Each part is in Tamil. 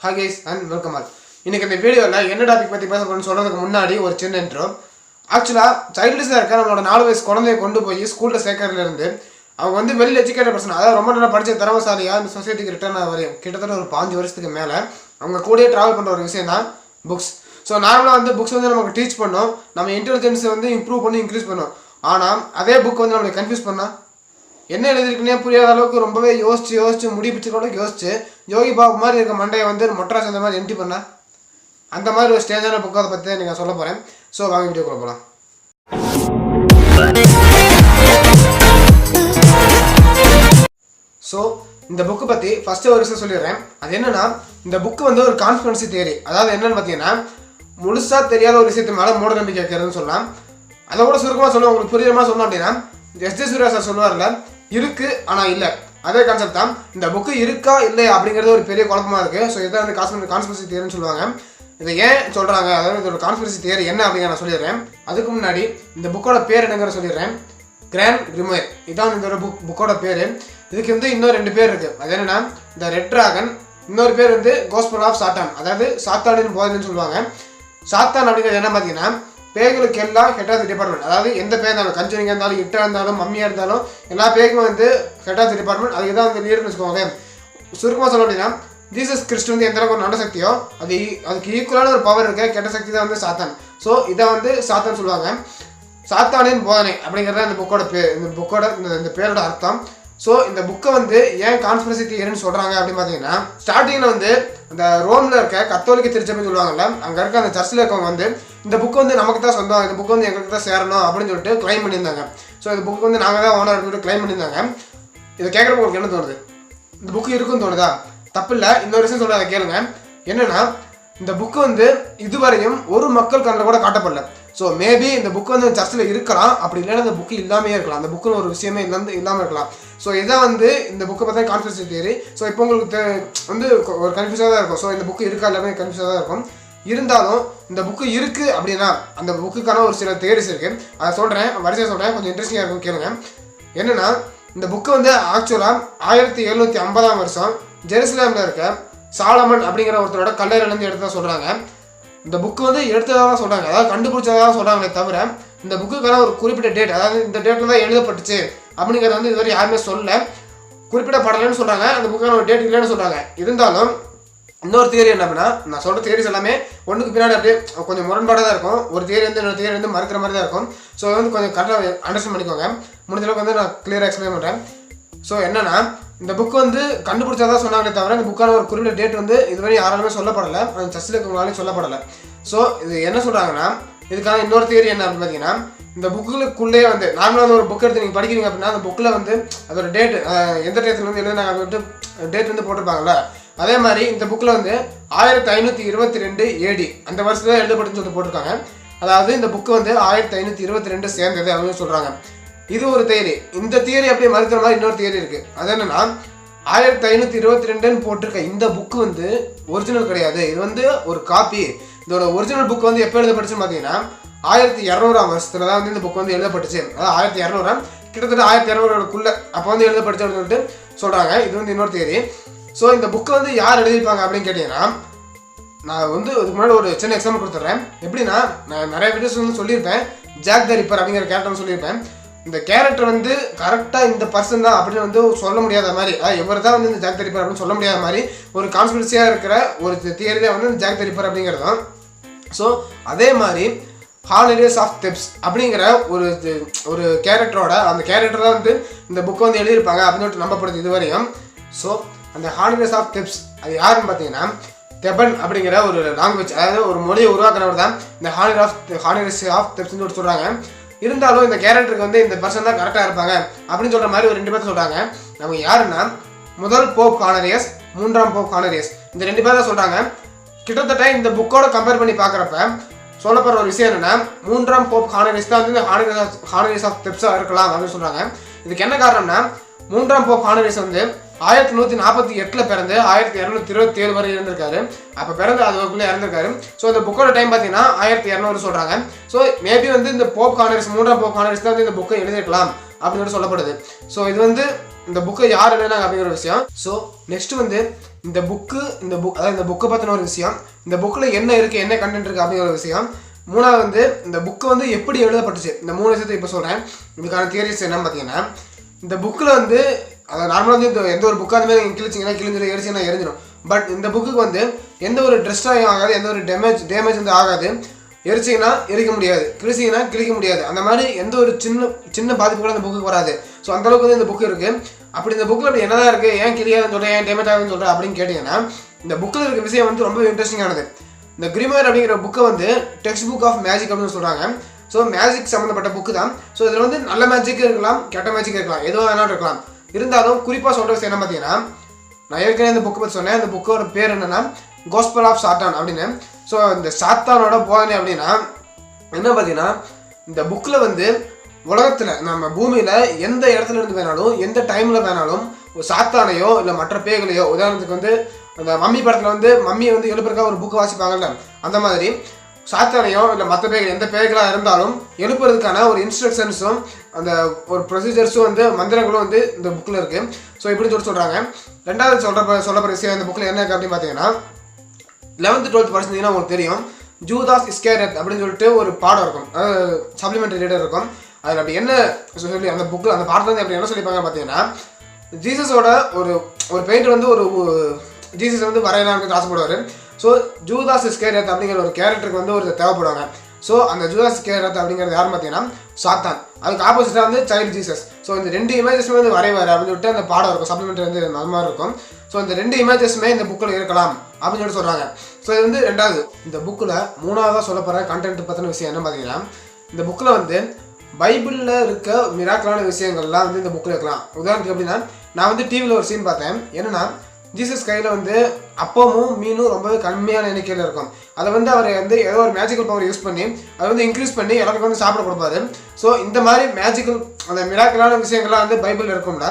Hi guys and welcome all. இன்னைக்கு இந்த வீடியோல என்ன டாபிக் பத்தி பேச போறேன்னு சொல்றதுக்கு முன்னாடி ஒரு சின்ன இன்ட்ரோ. ஆக்சுவலா சைல்ட்லிஸ்டா இருக்க நம்மளோட 4 வயசு குழந்தையை கொண்டு போய் ஸ்கூல்ல சேர்க்கறதுல இருந்து அவங்க வந்து வெல் எஜுகேட்டட் பர்சன், அதாவது ரொம்ப நல்லா படிச்ச திறமைசாலியா இந்த சொசைட்டிக்கு ரிட்டர்ன் ஆவரையும் கிட்டத்தட்ட ஒரு 5 வருஷத்துக்கு மேல அவங்க கூடயே டிராவல் பண்ற ஒரு விஷயம் தான் புக்ஸ். ஸோ நார்மலாக வந்து புக்ஸ் வந்து நமக்கு டீச் பண்ணோம், நம்ம இன்டெலிஜென்ஸை வந்து இம்ப்ரூவ் பண்ணி இன்க்ரீஸ் பண்ணோம். ஆனால் அதே புக் வந்து நம்மளுக்கு கன்ஃபியூஸ் பண்ணா என்ன எழுதிருக்குன்னே புரியாத அளவுக்கு ரொம்பவே யோசிச்சு முடிப்பிச்சுக்கூட யோசிச்சு யோகி பாபு மாதிரி இருக்க மண்டையை வந்து மொட்டராஜ் அந்த மாதிரி எம்டி பண்ணா அந்த மாதிரி ஒரு ஸ்டேஜான புக்கை அதை பற்றி நீங்கள் சொல்ல போகிறேன். ஸோ வாங்க வீடியோக்குள்ள போகலாம். ஸோ இந்த புக்கு பற்றி ஃபஸ்ட்டு ஒரு விஷயம் சொல்லிடுறேன். அது என்னன்னா, இந்த புக்கு வந்து ஒரு கான்ஸ்பிரன்சி தியரி. அதாவது என்னன்னு பார்த்தீங்கன்னா, முழுசாக தெரியாத ஒரு விஷயத்து மேலே மூட நம்பிக்கை வைக்கிறதுன்னு சொல்லலாம். அதை கூட சுருக்கமாக சொல்லுவோம், உங்களுக்கு புரியுமா சொல்லணும் அப்படின்னா, எஸ்ஜே சூர்யா சார் சொல்லுவார்ல, இருக்கு ஆனால் இல்லை, அதே கான்செப்ட் தான். இந்த புக்கு இருக்கா இல்லை அப்படிங்கிறது ஒரு பெரிய குழப்பமாக இருக்குது. ஸோ இதான் வந்து கான்ஸ்பிரசி தியரின்னு சொல்லுவாங்க. இதை ஏன் சொல்கிறாங்க, அதாவது இதோட கான்ஸ்பிரசி தியரி என்ன அப்படிங்கிற நான் சொல்லிடுறேன். அதுக்கு முன்னாடி இந்த புக்கோட பேர் என்னங்கிற சொல்லிடுறேன். கிராண்ட் கிரிமோயர், இதான் இந்த புக்கோட பேர். இதுக்கு வந்து இன்னொரு 2 பேர் இருக்குது. அது என்னென்னா, இந்த ரெட் டிராகன், இன்னொரு பேர் வந்து கோஸ்பல் ஆஃப் சாத்தான், அதாவது சாத்தானின் போதனைன்னு சொல்லுவாங்க. சாத்தான் அப்படிங்கிறது என்ன பார்த்தீங்கன்னா, பேய்களுக்கு எல்லாம் ஹெட் ஆஃப் தி டிபார்ட்மெண்ட். அதாவது எந்த பேர் இருந்தாலும், கஞ்சனிங்காக இருந்தாலும், இட்டாக இருந்தாலும், மம்மியாக இருந்தாலும், எல்லா பேருக்கும் வந்து ஹெட் ஆஃப் தி டிபார்ட்மெண்ட். அதுக்கு தான் வந்து லீடர்னு வச்சுக்கோங்க. சுருக்கமாக சொல்ல அப்படின்னா, ஜீசஸ் கிறிஸ்ட் வந்து எந்த அளவுக்கு ஒரு நல்ல சக்தியோ அதுக்கு ஈக்குவலான ஒரு பவர் இருக்க கெட்ட சக்தி தான் வந்து சாத்தான். ஸோ இதை வந்து சாத்தான் சொல்லுவாங்க. சாத்தானின் போதனை அப்படிங்கிறத இந்த புக்கோட பேர், இந்த புக்கோட இந்த பேரோட அர்த்தம். ஸோ இந்த புக்கை வந்து ஏன் கான்ஸ்பிரசி தியரின்னு சொல்கிறாங்க அப்படின்னு பார்த்தீங்கன்னா, ஸ்டார்டிங்கில் வந்து அந்த ரோமில் இருக்க கத்தோலிக்க திருச்சபைன்னு சொல்லுவாங்கல்ல, அங்கே இருக்க அந்த சர்ச்சில் இருக்கவங்க வந்து இந்த புக்கு வந்து நமக்கு தான் சொந்தம், இந்த புக்கு வந்து எங்களுக்கு தான் சேரணும் அப்படின்னு சொல்லிட்டு கிளைம் பண்ணியிருந்தாங்க. ஸோ இந்த புக்கு வந்து நாங்கள் தான் ஓனர் சொல்லிட்டு கிளைம் பண்ணியிருந்தாங்க. இதை கேட்குறப்ப உங்களுக்கு என்ன தோணுது? இந்த புக்கு இருக்குன்னு தோணுதா? தப்பு இல்லை. இன்னொரு விஷயம் சொல்கிறத கேளுங்க. என்னென்னா, இந்த புக்கு வந்து இதுவரையும் ஒரு மக்கள் கண்ணில் கூட காட்டப்படல. ஸோ மேபி இந்த புக்கு வந்து சர்ச்சில் இருக்கலாம், அப்படி இல்லைன்னா இந்த புக்கு இல்லாமே இருக்கலாம், அந்த புக்குன்னு ஒரு விஷயமே இல்லாமல் இருக்கலாம். ஸோ இதான் வந்து இந்த புக்கை பார்த்தா கான்ஸ்பிரசி தியரி. ஸோ இப்போ உங்களுக்கு வந்து ஒரு கன்ஃபியூஸாக தான் இருக்கும். ஸோ இந்த புக்கு இருக்கா எல்லாமே கன்ஃபியூஸாக தான் இருக்கும். இருந்தாலும் இந்த புக்கு இருக்குது அப்படின்னா அந்த புக்குக்கான ஒரு சில தியரிஸ் இருக்குது. அதை சொல்கிறேன், வரிசையாக சொல்கிறேன், கொஞ்சம் இன்ட்ரெஸ்டிங்காக இருக்கும், கேளுங்க. என்னென்னா, இந்த புக்கு வந்து ஆக்சுவலாக 1750ஆம் வருஷம் ஜெருசலேமில் இருக்க சாலமன் அப்படிங்கிற ஒருத்தரோட கல்லறையிலேருந்து எடுத்ததாக சொல்கிறாங்க. இந்த புக்கு வந்து எடுத்ததாக தான் சொல்கிறாங்க, அதாவது கண்டுபிடிச்சதாக தான் சொல்கிறாங்களே தவிர இந்த புக்குக்கான ஒரு குறிப்பிட்ட டேட், அதாவது இந்த டேட்டில் தான் எழுதப்பட்டுச்சு அப்படிங்கிறது வந்து இதுவரை யாருமே சொல்ல, குறிப்பிடப்படலைன்னு சொல்கிறாங்க. அந்த புக்கான ஒரு டேட் இல்லைன்னு சொல்கிறாங்க. இருந்தாலும் இன்னொரு தியரி என்ன அப்படின்னா, நான் சொல்கிற தியரிஸ் எல்லாமே ஒன்றுக்கு பின்னாடி அப்படியே கொஞ்சம் முரண்பாடாக தான் இருக்கும். ஒரு தியரி வந்து இன்னொரு தியரி வந்து மறுக்கிற மாதிரி தான் இருக்கும். ஸோ வந்து கொஞ்சம் கரெக்டாக அண்டர்ஸ்டாண்ட் பண்ணிக்கோங்க. முடிஞ்ச அளவுக்கு வந்து நான் கிளியராக எக்ஸ்பிளைன் பண்ணுறேன். ஸோ என்னென்னா, இந்த புக்கு வந்து கண்டுபிடிச்சதாக சொன்னாங்களே தவிர இந்த புக்கான ஒரு குறிப்பிட்ட டேட் வந்து இதுவரை யாராலுமே சொல்லப்படலை, அந்த சர்ச்சில் இருக்கவங்களாலையும் சொல்லப்படலை. ஸோ இது என்ன சொல்கிறாங்கன்னா, இதுக்கான இன்னொரு தியரி என்ன அப்படின்னு பார்த்தீங்கன்னா, இந்த புக்குக்குள்ளே வந்து நார்மலாக ஒரு புக் எடுத்து நீங்கள் படிக்கிறீங்க அப்படின்னா அந்த புக்கில் வந்து அதோட டேட் எந்த டேட்டில் வந்து எழுதுனாங்க அப்படின்ட்டு டேட் வந்து போட்டிருப்பாங்கல்ல, அதே மாதிரி இந்த புக்கில் வந்து 1522 AD அந்த வருஷத்தில் எழுதப்பட்டுன்னு சொல்லி போட்டிருக்காங்க. அதாவது இந்த புக்கு வந்து 1522 சேர்ந்தது அப்படின்னு சொல்கிறாங்க. இது ஒரு தியரி. இந்த தியரி அப்படியே மறுக்கிற மாதிரி இன்னொரு தியரி இருக்குது. அது என்னென்னா, 1522 போட்டிருக்க இந்த புக்கு வந்து ஒரிஜினல் கிடையாது, இது வந்து ஒரு காப்பி. இதோட ஒரிஜினல் புக் வந்து எப்போ எழுதப்பட்டுச்சுன்னு பார்த்தீங்கன்னா 1200ஆம் வருஷத்துல தான் வந்து இந்த புக் வந்து எழுதப்பட்டுச்சு. அதாவது 1200 கிட்டத்தட்ட 1200க்குள்ளே அப்போ வந்து எழுதப்பட்டுச்சு அப்படின்னு சொல்லிட்டு சொல்கிறாங்க. இது வந்து இன்னொரு தியரி. ஸோ இந்த புக்கை வந்து யார் எழுதியிருப்பாங்க அப்படின்னு கேட்டிங்கன்னா, நான் வந்து இதுக்கு முன்னாடி ஒரு சின்ன எக்ஸாம்பிள் கொடுத்துட்றேன். எப்படின்னா, நான் நிறைய வீடியோஸ் வந்து சொல்லியிருப்பேன், ஜாக் த ரிப்பர் அப்படிங்கிற கேரக்டர்னு சொல்லியிருப்பேன். இந்த கேரக்டர் வந்து கரெக்டாக இந்த பர்சன் தான் அப்படின்னு வந்து சொல்ல முடியாத மாதிரி, இவர் தான் வந்து இந்த ஜாக் த ரிப்பர் அப்படின்னு சொல்ல முடியாத மாதிரி ஒரு கான்ஸ்பிரசியாக இருக்கிற ஒரு தியரி தான் வந்து இந்த ஜாக் த ரிப்பர் அப்படிங்கிறதும். ஸோ அதே மாதிரி ஹார்னரிஸ் ஆஃப் தெப்ஸ் அப்படிங்கிற ஒரு கேரக்டரோட அந்த கேரக்டர் தான் வந்து இந்த புக்கை வந்து எழுதியிருப்பாங்க அப்படின்னு சொல்லிட்டு நம்பப்படுது இதுவரையும். ஸோ அந்த ஹார்னரிஸ் ஆஃப் தெப்ஸ் அது யாருன்னு பார்த்தீங்கன்னா, தெபன் அப்படிங்கிற ஒரு லாங்குவேஜ், அதாவது ஒரு மொழியை உருவாக்குறவர் தான் இந்த ஹார்னரிஸ் ஆஃப் தெப்ஸ்ன்னு சொல்லிட்டு சொல்கிறாங்க. இருந்தாலும் இந்த கேரக்டருக்கு வந்து இந்த பர்சன் தான் கரெக்டாக இருப்பாங்க அப்படின்னு சொல்கிற மாதிரி ஒரு 2 பேர் சொல்கிறாங்க. நம்ம யாருன்னா, முதல் போப் ஹானரியஸ், 3ஆம் போப் ஹானரியஸ், இந்த 2 பேர் தான் சொல்கிறாங்க. கிட்டத்தட்ட இந்த புக்கோட கம்பேர் பண்ணி பார்க்குறப்ப சொல்லப்படுற ஒரு விஷயம் என்னென்னா, 3ஆம் போப் ஹானரியஸ் தான் வந்து இந்த ஹானரியஸ் ஆஃப் தெப்ஸாக இருக்கலாம் அப்படின்னு சொல்கிறாங்க. இதுக்கு என்ன காரணம்னா, 3ஆம் போப் ஹானரியஸ் வந்து 1148 பிறந்து 1227 வரை இருந்திருக்காரு. அப்போ பிறந்து அதுக்குள்ளே இறந்துருக்காரு. ஸோ இந்த புக்கோட டைம் பார்த்தீங்கன்னா 1200 சொல்கிறாங்க. ஸோ மேபி வந்து இந்த போப் ஹானரிஸ் 3ஆம் போப் ஹானரிஸ் தான் வந்து இந்த புக்கை எழுதிருக்கலாம் அப்படின்னு சொல்லப்படுது. ஸோ இது வந்து இந்த புக்கை யார் எழுதினாங்க அப்படிங்கிற விஷயம். ஸோ நெக்ஸ்ட் வந்து இந்த புக் அதாவது இந்த புக்கை பற்றின ஒரு விஷயம், இந்த புக்கில் என்ன இருக்குது, என்ன கண்டென்ட் இருக்குது அப்படிங்கிற ஒரு விஷயம். மூணாவது வந்து இந்த புக்கு வந்து எப்படி எழுதப்பட்டுச்சு, இந்த 3 விஷயத்தை இப்போ சொல்கிறேன். இதுக்கான தியரிஸ் என்னன்னு பார்த்தீங்கன்னா, இந்த புக்கில் வந்து அதை நார்மலாக வந்து எந்த ஒரு புக்காக அந்த மாதிரி கிழிச்சிங்கன்னா கிழிஞ்சிடும், எரிச்சிங்கன்னா எரிஞ்சிடும். பட் இந்த புக்குக்கு வந்து எந்த ஒரு டெஸ்ட்ராயும் ஆகாது, எந்த ஒரு டேமேஜ் வந்து ஆகாது. எரிச்சிங்கன்னா எரிக்க முடியாது, கிழிச்சிங்கன்னா கிழிக்க முடியாது. அந்த மாதிரி எந்த ஒரு சின்ன பாதிப்பு கூட அந்த புக்குக்கு வராது. ஸோ அந்தளவுக்கு வந்து இந்த புக்கு இருக்குது. அப்படி இந்த புக்கில் அப்படி என்னதான் இருக்குது, ஏன் கிளியாதுன்னு சொல்கிறேன், ஏன் டேமேஜ் ஆகுதுன்னு சொல்கிறேன் அப்படின்னு கேட்டிங்கன்னா, இந்த புக்கில் இருக்க விஷயம் வந்து ரொம்ப இன்ட்ரெஸ்டிங்கானது. இந்த கிரிமோயர் அப்படிங்கிற புக்கை வந்து டெக்ஸ்ட் புக் ஆஃப் மேஜிக் அப்படின்னு சொல்கிறாங்க. ஸோ மேஜிக் சம்மந்தப்பட்ட புக்கு தான். ஸோ இதில் வந்து நல்ல மேஜிக் இருக்கலாம், கெட்ட மேஜிக் இருக்கலாம், எதுவாக வேணாலும் இருக்கலாம். இருந்தாலும் குறிப்பாக சொல்கிற விஷயம் என்ன பார்த்தீங்கன்னா, நான் ஏற்கனவே இந்த புக்கை பற்றி சொன்னேன். இந்த புக்கோட பேர் என்னென்னா காஸ்பல் ஆஃப் சாத்தான் அப்படின்னு. ஸோ இந்த சாத்தானோட போதனை அப்படின்னா என்ன பார்த்தீங்கன்னா, இந்த புக்கில் வந்து உலகத்தில் நம்ம பூமியில் எந்த இடத்துல இருந்து வேணாலும் எந்த டைமில் வேணாலும் ஒரு சாத்தானையோ இல்லை மற்ற பேய்களையோ, உதாரணத்துக்கு வந்து அந்த மம்மி படத்தில் வந்து மம்மியை வந்து எழுப்புறதுக்காக ஒரு புக்கு வாசிப்பாங்கல்ல, அந்த மாதிரி சாத்தானையோ இல்லை மற்ற பேய்கள் எந்த பேய்களாக இருந்தாலும் எழுப்புறதுக்கான ஒரு இன்ஸ்ட்ரக்ஷன்ஸும் அந்த ஒரு ப்ரொசீஜர்ஸும் வந்து மந்திரங்களும் வந்து இந்த புக்கில் இருக்குது. ஸோ இப்படி சொல்கிறாங்க. ரெண்டாவது சொல்லப்படுற விஷயம் இந்த புக்கில் என்ன இருக்குது அப்படின்னு பார்த்தீங்கன்னா, 11th 12th படிச்சிருந்தீங்கன்னா உங்களுக்கு தெரியும், ஜூதாஸ் இஸ்கேரியத் அப்படின்னு சொல்லிட்டு ஒரு பாடம் இருக்கும், அதாவது சப்ளிமெண்ட்ரி ரீடர் இருக்கும். அதில் அப்படி என்ன சொல்லி அந்த புக்கில் அந்த பாடத்தில் வந்து அப்படி என்ன சொல்லிப்பாங்க பார்த்தீங்கன்னா, ஜீசஸோட ஒரு பெயிண்டர் வந்து ஒரு ஜீசஸ் வந்து வரையலாம்னு ஆசைப்படுவார். ஸோ ஜூதாஸ் இஸ்கேரியத் அப்படிங்கிற ஒரு கேரக்டருக்கு வந்து ஒரு தேவைப்படுவாங்க. ஸோ அந்த ஜூதாஸ் இஸ்கேரியத் அப்படிங்கிறது யாருன்னு பார்த்தீங்கன்னா சாத்தான். அதுக்கு ஆப்போசிட்டாக வந்து சைல்டு ஜீசஸ். ஸோ இந்த 2 இமேஜஸுமே வந்து வரைவார் அப்படின்னு சொல்லிட்டு அந்த பாடம் இருக்கும், சப்ளிமெண்ட்ரி வந்து அந்த மாதிரி இருக்கும். ஸோ இந்த 2 இமேஜஸுமே இந்த புக்கில் இருக்கலாம் அப்படின்னு சொல்லிட்டு சொல்கிறாங்க. ஸோ இது வந்து ரெண்டாவது. இந்த புக்கில் மூணாவதாக சொல்லப்படுற கண்டென்ட் பற்றின விஷயம் என்ன பார்த்தீங்கன்னா, இந்த புக்கில் வந்து பைபிளில் இருக்க மிராக்கலான விஷயங்கள்லாம் வந்து இந்த புக்கில் இருக்கலாம். உதாரணத்துக்கு எப்படின்னா, நான் வந்து டிவியில் ஒரு சீன் பார்த்தேன். என்னென்னா, ஜீசஸ் கையில் வந்து அப்பமும் மீனும் ரொம்பவே கம்மியான எண்ணிக்கையில் இருக்கும். அதை வந்து அவர் வந்து ஏதோ ஒரு மேஜிக்கல் பவர் யூஸ் பண்ணி அதை வந்து இன்க்ரீஸ் பண்ணி எல்லாருக்கும் வந்து சாப்பிட கொடுப்பாரு. ஸோ இந்த மாதிரி மேஜிக்கல் அந்த மிராக்கலான விஷயங்கள்லாம் வந்து பைபிளில் இருக்கும்ல,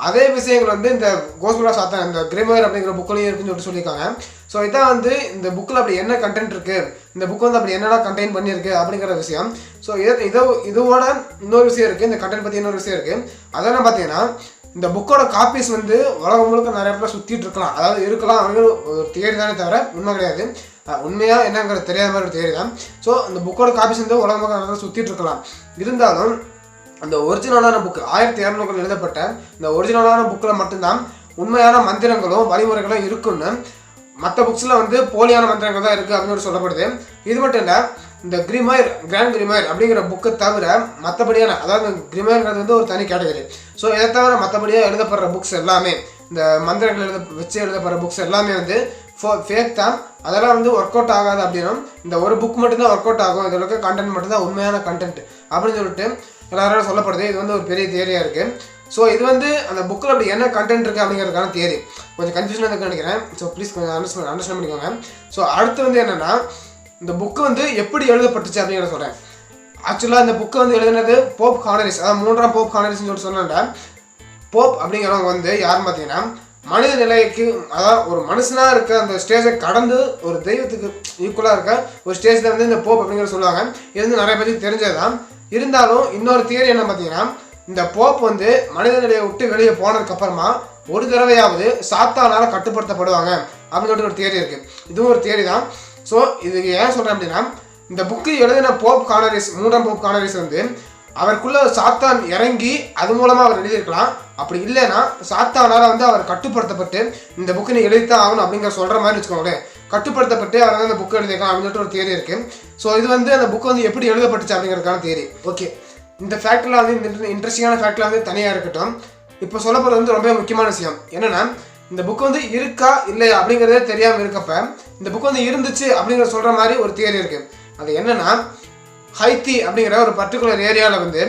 அதே விஷயங்கள் வந்து இந்த காஸ்பல் ஆஃப் சாத்தான் இந்த கிரிமோயர் அப்படிங்கிற புக்லையும் இருக்குன்னு சொல்லியிருக்காங்க. ஸோ இதான் வந்து இந்த புக்கில் அப்படி என்ன கண்டென்ட் இருக்குது, இந்த புக் வந்து அப்படி என்னடா கண்டெயின் பண்ணியிருக்கு அப்படிங்கிற விஷயம். ஸோ இதோட இன்னொரு விஷயம் இருக்குது, இந்த கண்டென்ட் பற்றி இன்னொரு விஷயம் இருக்குது. அதெல்லாம் பார்த்தீங்கன்னா, இந்த புக்கோட காப்பீஸ் வந்து உலகம் முழுக்க நிறைய இடத்துல சுற்றிட்டு இருக்கலாம், அதாவது இருக்கலாம் அப்படிங்கிற ஒரு தியரி தானே தவிர உண்மை கிடையாது. உண்மையாக என்னங்கிறது தெரியாத மாதிரி ஒரு தியரி தான். ஸோ இந்த புக்கோட காப்பீஸ் வந்து உலகம் முழுக்க நிறைய சுற்றிட்டு இருக்கலாம். இருந்தாலும் அந்த ஒரிஜினலான புக்கு 1200 எழுதப்பட்ட இந்த ஒரிஜினலான புக்கில் மட்டும்தான் உண்மையான மந்திரங்களும் வழிமுறைகளும் இருக்குன்னு, மற்ற புக்ஸில் வந்து போலியான மந்திரங்கள் தான் இருக்குது அப்படின்னு சொல்லப்படுது. இது மட்டும் இல்லை, இந்த கிரிமோயர் கிராண்ட் கிரிமோயர் அப்படிங்கிற புக்கை தவிர மற்றபடியான, அதாவது கிரிமோயர்ங்கிறது வந்து ஒரு தனி கேட்டகரி. ஸோ இதை தவிர மற்றபடியாக எழுதப்படுற புக்ஸ் எல்லாமே, இந்த மந்திரங்கள் வச்சு எழுதப்படுற புக்ஸ் எல்லாமே வந்து ஃபேக் தான். அதெல்லாம் வந்து ஒர்க் அவுட் ஆகாது அப்படின்னும், இந்த ஒரு புக் மட்டும்தான் ஒர்க் அவுட் ஆகும், இதில் இருக்க கண்டென்ட் மட்டும்தான் உண்மையான கண்டென்ட் அப்படின்னு சொல்லிட்டு எல்லாரும் சொல்லப்படுது. இது வந்து ஒரு பெரிய தியரியாக இருக்குது. ஸோ இது வந்து அந்த புக்கில் அப்படி என்ன கண்டென்ட் இருக்குது அப்படிங்கிறதுக்கான தியரி. கொஞ்சம் கன்ஃபியூஷனாக இருக்குன்னு நினைக்கிறேன். ஸோ ப்ளீஸ் கொஞ்சம் அண்டர்ஸ்டாண்ட் பண்ணிக்கோங்க. ஸோ அடுத்து வந்து என்னென்னா, இந்த புக்கு வந்து எப்படி எழுதப்பட்டுச்சு அப்படிங்கிறத சொல்கிறேன். ஆக்சுவலாக இந்த புக்கை வந்து எழுதினது போப் ஹானரிஸ், அதாவது 3ஆம் போப் ஹானரிஸ்ன்னு சொல்லிட்டு சொன்னேன். போப் அப்படிங்கிறவங்க வந்து யாருன்னு பார்த்தீங்கன்னா, மனித நிலைக்கு, அதாவது ஒரு மனுஷனாக இருக்க அந்த ஸ்டேஜை கடந்து ஒரு தெய்வத்துக்கு ஈக்குவலாக இருக்க ஒரு ஸ்டேஜில் வந்து இந்த போப் அப்படிங்கிற சொல்லுவாங்க. இது வந்து நிறைய பேருக்கு தெரிஞ்சது தான். இருந்தாலும் இன்னொரு தியரி என்ன பார்த்தீங்கன்னா, இந்த போப் வந்து மனித நிலையை விட்டு வெளியே போனதுக்கப்புறமா ஒரு தடவையாவது சாத்தானால் கட்டுப்படுத்தப்படுவாங்க அப்படின்னு சொல்லிட்டு ஒரு தியரி இருக்குது. இதுவும் ஒரு தியரி தான். ஸோ இதுக்கு ஏன் சொல்கிறேன் அப்படின்னா, இந்த புக்கு எழுதின போப் ஹானரிஸ், 3ஆம் போப் ஹானரிஸ் வந்து அவருக்குள்ள சாத்தான் இறங்கி அது மூலமாக அவர் எழுதியிருக்கலாம். அப்படி இல்லைன்னா சாத்தானால் வந்து அவர் கட்டுப்படுத்தப்பட்டு இந்த புக்கு நீ எழுதித்தான் ஆகணும் அப்படிங்கிற சொல்கிற மாதிரி வச்சுக்கோங்களேன், கட்டுப்படுத்தப்பட்டு அவர் வந்து அந்த புக்கு எழுதியிருக்கலாம் அப்படின்னு சொல்லிட்டு ஒரு தியரி இருக்குது. ஸோ இது வந்து அந்த புக்கு வந்து எப்படி எழுதப்பட்டுச்சு அப்படிங்கிறதுக்கான தியரி. ஓகே, இந்த ஃபேக்ட்லாம் வந்து இந்த இன்ட்ரெஸ்டிங்கான ஃபேக்ட்லாம் வந்து தனியாக இருக்கட்டும். இப்போ சொல்லப்படுறது வந்து ரொம்ப முக்கியமான விஷயம் என்னென்னா, இந்த புக்கு வந்து இருக்கா இல்லையா அப்படிங்கிறதே தெரியாமல் இருக்கப்ப இந்த புக்கு வந்து இருந்துச்சு அப்படிங்கிற சொல்கிற மாதிரி ஒரு தியரி இருக்குது. அது என்னென்னா, ஹைத்தி அப்படிங்கிற ஒரு பர்டிகுலர் ஏரியாவில் வந்து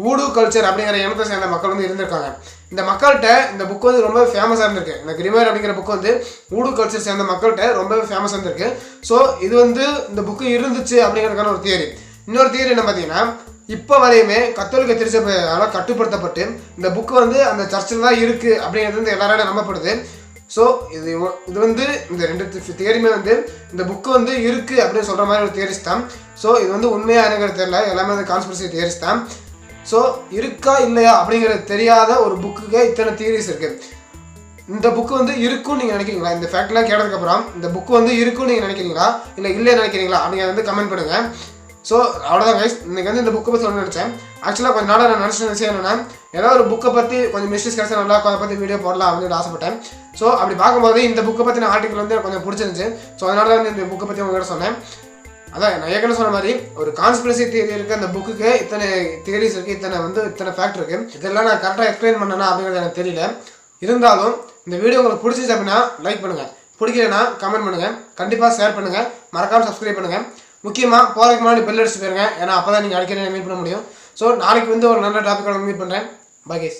ஊடு கல்ச்சர் அப்படிங்கிற இனத்தை சேர்ந்த மக்கள் வந்து இருந்திருக்காங்க. இந்த மக்கள்கிட்ட இந்த புக் வந்து ரொம்ப ஃபேமஸாக இருந்திருக்கு. இந்த கிரிமோயர் அப்படிங்கிற புக்கு வந்து ஊடு கல்ச்சர் சேர்ந்த மக்கள்கிட்ட ரொம்பவே ஃபேமஸாக இருந்திருக்கு. ஸோ இது வந்து இந்த புக்கு இருந்துச்சு அப்படிங்கிறதுக்கான ஒரு தியரி. இன்னொரு தியரி என்ன பார்த்தீங்கன்னா, இப்போ வரையுமே கத்தோலிக்க திருச்சபையால் கட்டுப்படுத்தப்பட்டு இந்த புக்கு வந்து அந்த சர்ச்சில் தான் இருக்குது அப்படிங்கிறது வந்து எல்லாராலும் நம்பப்படுது. ஸோ இது வந்து இந்த 2 தியரியுமே வந்து இந்த புக்கு வந்து இருக்குது அப்படின்னு சொல்கிற மாதிரி ஒரு தியரிஸ் தான். ஸோ இது வந்து உண்மையாக என்னங்கிறது தெரியல, எல்லாமே வந்து கான்ஸ்பிரசி தியரிஸ் தான். ஸோ இருக்கா இல்லையா அப்படிங்கிறது தெரியாத ஒரு புக்குக்கு இத்தனை தியரிஸ் இருக்குது. இந்த புக்கு வந்து இருக்கும்னு நீங்கள் நினைக்கிறீங்களா? இந்த ஃபேக்ட்லாம் கேட்டதுக்கப்புறம் இந்த புக்கு வந்து இருக்கும்னு நீங்கள் நினைக்கிறீங்களா இல்லை இல்லைன்னு நினைக்கிறீங்களா அப்படிங்கிறத வந்து கமெண்ட் பண்ணுங்கள். ஸோ அவ்வளோதான் கைஸ், இன்றைக்கி வந்து இந்த புக்கை பற்றி சொல்ல நினச்சேன். ஆக்சுவலாக கொஞ்சம் நாளாக நான் நினச்ச விஷயம் என்னென்னா ஏதாவது ஒரு புக்கை பற்றி கொஞ்சம் மிஸ்டேக்ஸ் கிடைச்சா நல்லா அதை பற்றி வீடியோ போடலாம் அப்படின்னு ஆசைப்பட்டேன். ஸோ அப்படி பார்க்கும்போது இந்த புக்கை பற்றி நான் ஆர்டிக்கல் வந்து கொஞ்சம் பிடிச்சிருந்துச்சு. ஸோ அதனால தான் வந்து இந்த புக்கை பற்றி உங்கள்கிட்ட சொன்னேன். அதான் நான் ஏற்கனவே சொன்ன மாதிரி ஒரு கான்ஸ்பிரசி தியரி இருக்குது, அந்த புக்குக்கு இத்தனை தியரிஸ் இருக்குது, இத்தனை ஃபேக்ட் இருக்குது. இதெல்லாம் நான் கரெக்டாக எக்ஸ்பிளைன் பண்ணேன்னா அப்படிங்கிறது எனக்கு தெரியல. இருந்தாலும் இந்த வீடியோ உங்களுக்கு பிடிச்சிச்சு அப்படின்னா லைக் பண்ணுங்கள், பிடிக்கலன்னா கமெண்ட் பண்ணுங்கள், கண்டிப்பாக ஷேர் பண்ணுங்கள், மறக்காமல் சப்ஸ்கிரைப் பண்ணுங்கள். முக்கியமாக போகிறதுக்கு முன்னாடி பெல் அடிச்சு போயிருங்க, ஏன்னா அப்போ தான் நீங்கள் அடிக்கடி மீட் பண்ண முடியும். ஸோ நாளைக்கு வந்து ஒரு நல்ல டாப்பிக்கோட மீட் பண்ணுறேன். Bye guys.